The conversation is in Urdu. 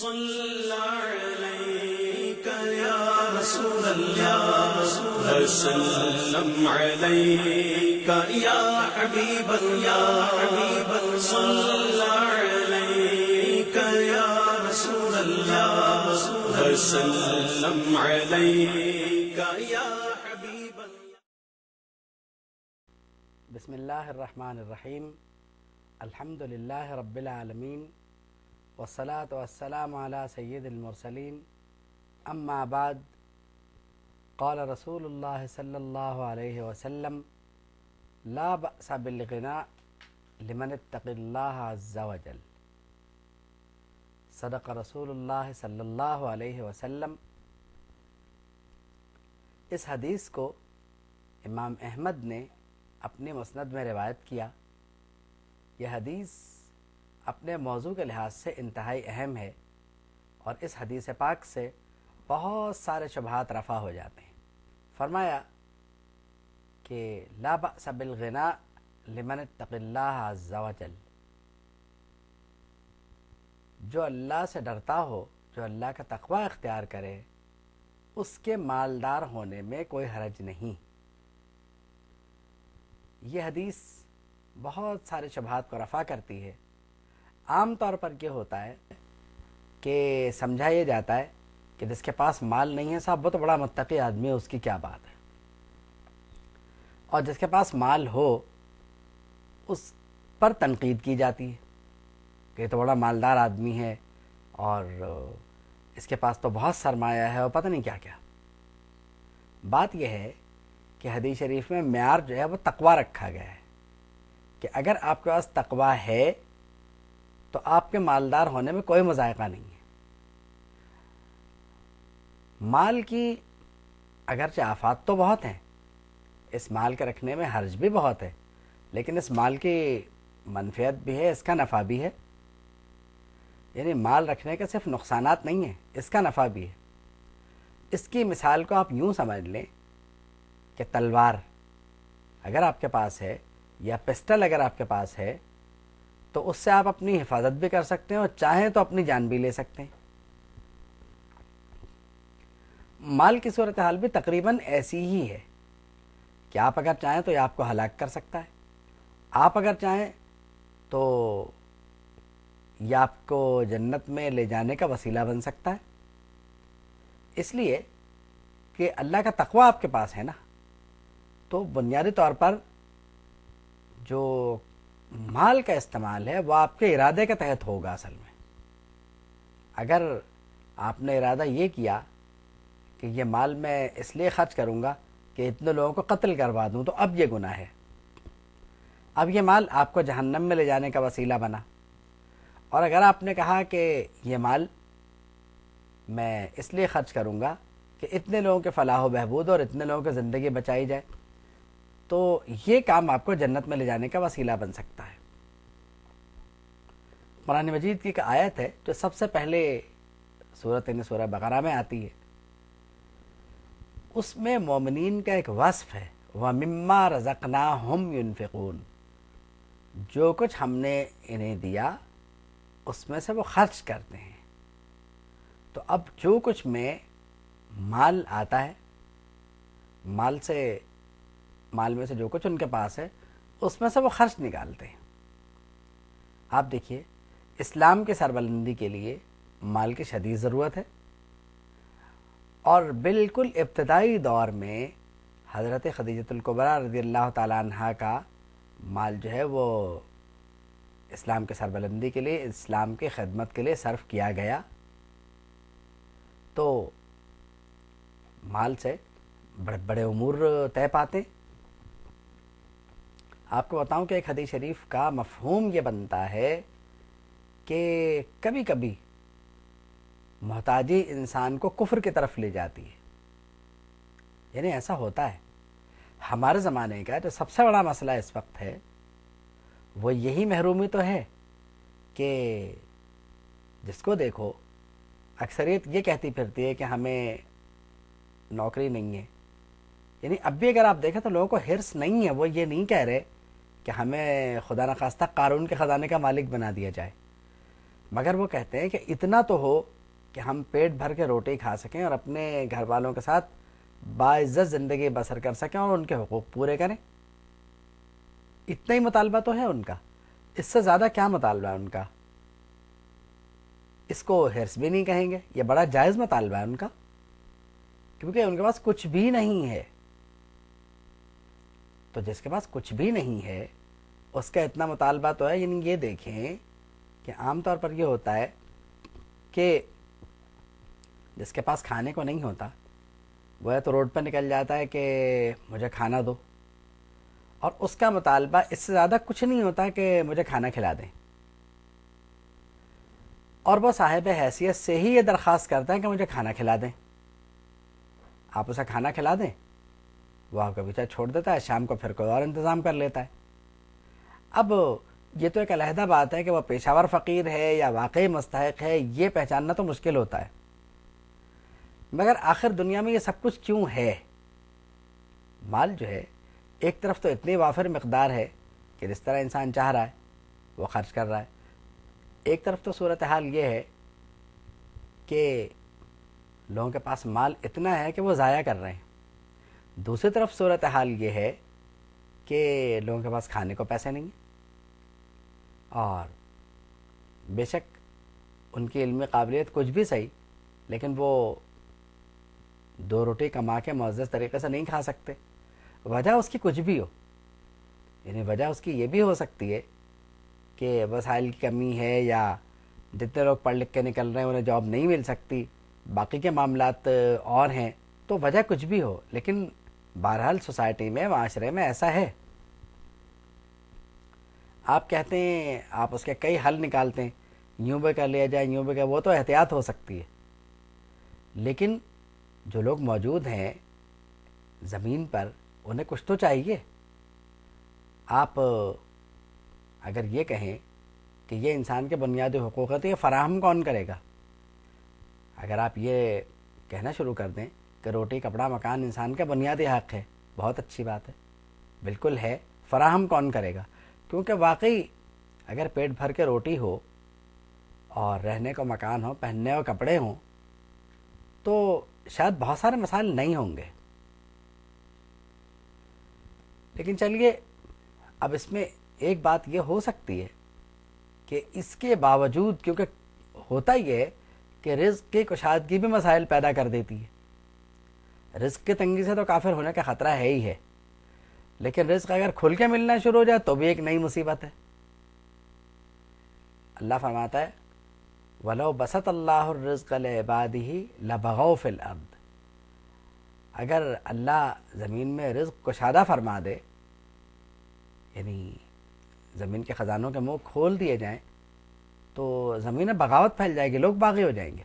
صلی علیک یا رسول اللہ وسلم علیک یا حبیب اللہ صلی علیک یا رسول اللہ وسلم علیک یا حبیب اللہ۔ بسم اللہ الرحمن الرحیم، الحمد للہ رب العالمین، والصلاة والسلام علی سید المرسلین، اما بعد، قال رسول اللہ صلی اللہ علیہ وسلم لا بأس بالغناء لمن اتقى اللہ عز وجل۔ صدق رسول اللہ صلی اللہ علیہ وسلم۔ اس حدیث کو امام احمد نے اپنی مسند میں روایت کیا۔ یہ حدیث اپنے موضوع کے لحاظ سے انتہائی اہم ہے اور اس حدیث پاک سے بہت سارے شبہات رفع ہو جاتے ہیں۔ فرمایا کہ لا بأس بالغناء لمن اتقى اللہ عز وجل، جو اللہ سے ڈرتا ہو، جو اللہ کا تقوی اختیار کرے، اس کے مالدار ہونے میں کوئی حرج نہیں۔ یہ حدیث بہت سارے شبہات کو رفع کرتی ہے۔ عام طور پر یہ ہوتا ہے کہ سمجھا یہ جاتا ہے کہ جس کے پاس مال نہیں ہے صاحب وہ تو بڑا متقی آدمی ہے، اس کی کیا بات ہے، اور جس کے پاس مال ہو اس پر تنقید کی جاتی ہے کہ یہ تو بڑا مالدار آدمی ہے اور اس کے پاس تو بہت سرمایہ ہے اور پتہ نہیں کیا کیا۔ بات یہ ہے کہ حدیث شریف میں معیار جو ہے وہ تقوی رکھا گیا ہے کہ اگر آپ کے پاس تقوی ہے تو آپ کے مالدار ہونے میں کوئی مذائقہ نہیں ہے۔ مال کی اگرچہ آفات تو بہت ہیں، اس مال کے رکھنے میں حرج بھی بہت ہے، لیکن اس مال کی منفعت بھی ہے، اس کا نفع بھی ہے۔ یعنی مال رکھنے کے صرف نقصانات نہیں ہیں، اس کا نفع بھی ہے۔ اس کی مثال کو آپ یوں سمجھ لیں کہ تلوار اگر آپ کے پاس ہے یا پسٹل اگر آپ کے پاس ہے تو اس سے آپ اپنی حفاظت بھی کر سکتے ہیں اور چاہیں تو اپنی جان بھی لے سکتے ہیں۔ مال کی صورتحال بھی تقریباً ایسی ہی ہے کہ آپ اگر چاہیں تو یہ آپ کو ہلاک کر سکتا ہے، آپ اگر چاہیں تو یہ آپ کو جنت میں لے جانے کا وسیلہ بن سکتا ہے۔ اس لیے کہ اللہ کا تقوی آپ کے پاس ہے نا، تو بنیادی طور پر جو مال کا استعمال ہے وہ آپ کے ارادے کے تحت ہوگا۔ اصل میں اگر آپ نے ارادہ یہ کیا کہ یہ مال میں اس لیے خرچ کروں گا کہ اتنے لوگوں کو قتل کروا دوں تو اب یہ گناہ ہے، اب یہ مال آپ کو جہنم میں لے جانے کا وسیلہ بنا۔ اور اگر آپ نے کہا کہ یہ مال میں اس لیے خرچ کروں گا کہ اتنے لوگوں کے فلاح و بہبود اور اتنے لوگوں کی زندگی بچائی جائے، تو یہ کام آپ کو جنت میں لے جانے کا وسیلہ بن سکتا ہے۔ قرآن مجید کی ایک آیت ہے جو سب سے پہلے سورہ بقرہ میں آتی ہے، اس میں مومنین کا ایک وصف ہے، وَمِمَّا رَزَقْنَاهُمْ يُنْفِقُونَ، جو کچھ ہم نے انہیں دیا اس میں سے وہ خرچ کرتے ہیں۔ تو اب جو کچھ میں مال آتا ہے، مال میں سے جو کچھ ان کے پاس ہے اس میں سے وہ خرچ نکالتے ہیں۔ آپ دیکھیے اسلام کی سربلندی کے لیے مال کی شدید ضرورت ہے، اور بالکل ابتدائی دور میں حضرت خدیجۃ الکبریٰ رضی اللہ تعالیٰ عنہ کا مال جو ہے وہ اسلام کے سربلندی کے لیے، اسلام کی خدمت کے لیے صرف کیا گیا۔ تو مال سے بڑے بڑے امور طے پاتے۔ آپ کو بتاؤں کہ ایک حدیث شریف کا مفہوم یہ بنتا ہے کہ کبھی کبھی محتاجی انسان کو کفر کی طرف لے جاتی ہے۔ یعنی ایسا ہوتا ہے، ہمارے زمانے کا جو سب سے بڑا مسئلہ اس وقت ہے وہ یہی محرومی تو ہے کہ جس کو دیکھو اکثریت یہ کہتی پھرتی ہے کہ ہمیں نوکری نہیں ہے۔ یعنی اب بھی اگر آپ دیکھیں تو لوگوں کو حرص نہیں ہے، وہ یہ نہیں کہہ رہے کہ ہمیں خدا نخواستہ قارون کے خزانے کا مالک بنا دیا جائے، مگر وہ کہتے ہیں کہ اتنا تو ہو کہ ہم پیٹ بھر کے روٹی کھا سکیں اور اپنے گھر والوں کے ساتھ باعزت زندگی بسر کر سکیں اور ان کے حقوق پورے کریں. اتنا ہی مطالبہ تو ہے ان کا، اس سے زیادہ کیا مطالبہ ہے ان کا؟ اس کو حرص بھی نہیں کہیں گے، یہ بڑا جائز مطالبہ ہے ان کا، کیونکہ ان کے پاس کچھ بھی نہیں ہے. تو جس کے پاس کچھ بھی نہیں ہے اس کا اتنا مطالبہ تو ہے. یعنی یہ دیکھیں کہ عام طور پر یہ ہوتا ہے کہ جس کے پاس کھانے کو نہیں ہوتا وہ تو روڈ پہ نکل جاتا ہے کہ مجھے کھانا دو، اور اس کا مطالبہ اس سے زیادہ کچھ نہیں ہوتا کہ مجھے کھانا کھلا دیں. اور وہ صاحب حیثیت سے ہی یہ درخواست کرتا ہے کہ مجھے کھانا کھلا دیں. آپ اسے کھانا کھلا دیں، وہ آپ کا پیچھا چھوڑ دیتا ہے، شام کو پھر کوئی اور انتظام کر لیتا ہے. اب یہ تو ایک علیحدہ بات ہے کہ وہ پیشہ ور فقیر ہے یا واقعی مستحق ہے، یہ پہچاننا تو مشکل ہوتا ہے. مگر آخر دنیا میں یہ سب کچھ کیوں ہے؟ مال جو ہے ایک طرف تو اتنی وافر مقدار ہے کہ جس طرح انسان چاہ رہا ہے وہ خرچ کر رہا ہے، ایک طرف تو صورتحال یہ ہے کہ لوگوں کے پاس مال اتنا ہے کہ وہ ضائع کر رہے ہیں، دوسری طرف صورتحال یہ ہے کہ لوگوں کے پاس کھانے کو پیسے نہیں ہیں، اور بے شک ان کی علمی قابلیت کچھ بھی صحیح، لیکن وہ 2 روٹی کما کے معزز طریقے سے نہیں کھا سکتے. وجہ اس کی کچھ بھی ہو، یعنی وجہ اس کی یہ بھی ہو سکتی ہے کہ وسائل کی کمی ہے، یا جتنے لوگ پڑھ لکھ کے نکل رہے ہیں انہیں جاب نہیں مل سکتی، باقی کے معاملات اور ہیں. تو وجہ کچھ بھی ہو، لیکن بہرحال سوسائٹی میں، معاشرے میں ایسا ہے. آپ کہتے ہیں آپ اس کے کئی حل نکالتے ہیں، یوں بھی کر لیا جائے، یوں بھی کر، وہ تو احتیاط ہو سکتی ہے. لیکن جو لوگ موجود ہیں زمین پر انہیں کچھ تو چاہیے. آپ اگر یہ کہیں کہ یہ انسان کے بنیادی حقوق ہے تو یہ فراہم کون کرے گا؟ اگر آپ یہ کہنا شروع کر دیں کہ روٹی کپڑا مکان انسان کا بنیادی حق ہے، بہت اچھی بات ہے، بالکل ہے، فراہم کون کرے گا؟ کیونکہ واقعی اگر پیٹ بھر کے روٹی ہو اور رہنے کو مکان ہو، پہننے کو کپڑے ہوں، تو شاید بہت سارے مسائل نہیں ہوں گے. لیکن چلیے اب اس میں ایک بات یہ ہو سکتی ہے کہ اس کے باوجود، کیونکہ ہوتا یہ ہے کہ رزق کی کشادگی بھی مسائل پیدا کر دیتی ہے. رزق کی تنگی سے تو کافر ہونے کا خطرہ ہے ہی ہے، لیکن رزق اگر کھل کے ملنا شروع ہو جائے تو بھی ایک نئی مصیبت ہے. اللہ فرماتا ہے وَلَوْ بَسَطَ اللَّهُ الرِّزْقَ لِعِبَادِهِ لَبَغَوْا فِي الْأَرْضِ. اگر اللہ زمین میں رزق کشادہ فرما دے، یعنی زمین کے خزانوں کے منہ کھول دیے جائیں، تو زمین میں بغاوت پھیل جائے گی، لوگ باغی ہو جائیں گے.